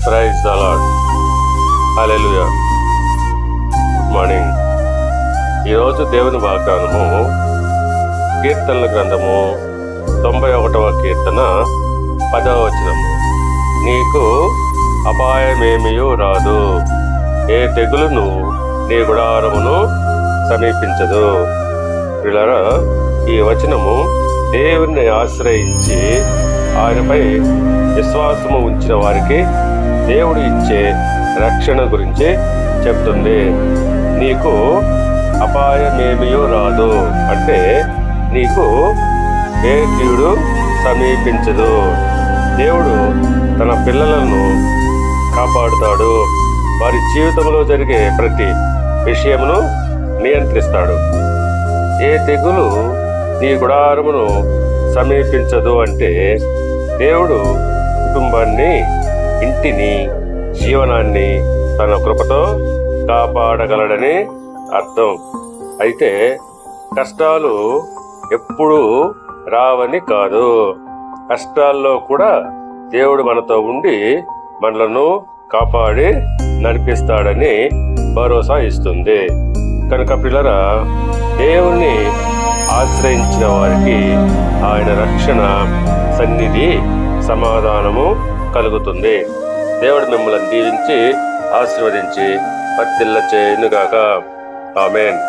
Praise the lord. Hallelujah. Good morning. ఈరోజు దేవుని వాగ్దానము కీర్తనల గ్రంథము 91వ కీర్తన 10వ వచనము. నీకు అపాయమేమియూ రాదు, ఏ తెగులును నీ గుడారమును సమీపించదు. పిల్లరా, ఈ వచనము దేవుని ఆశ్రయించి ఆయనపై విశ్వాసము ఉంచిన వారికి దేవుడు ఇచ్చే రక్షణ గురించి చెప్తుంది. నీకు అపాయమేమియూ రాదు అంటే నీకు ఏ కీడు సమీపించదు. దేవుడు తన పిల్లలను కాపాడుతాడు. వారి జీవితంలో జరిగే ప్రతి విషయమును నియంత్రిస్తాడు. ఏ తెగులు నీ గుడారమును సమీపించదు అంటే దేవుడు కుటుంబాన్ని, ఇంటిని, జీవనాన్ని తన కృపతో కాపాడగలడని అర్థం. అయితే కష్టాలు ఎప్పుడూ రావని కాదు. కష్టాల్లో కూడా దేవుడు మనతో ఉండి మనలను కాపాడి నడిపిస్తాడని భరోసా ఇస్తుంది. కనుక పిల్లరా, దేవుణ్ణి ఆశ్రయించిన వారికి ఆయన రక్షణ, సన్నిధి, సమాధానము కలుగుతుంది. దేవుడు మిమ్మల్ని దీవించి ఆశీర్వదించి వర్ధిల్ల చేయునుగాక. ఆమేన్.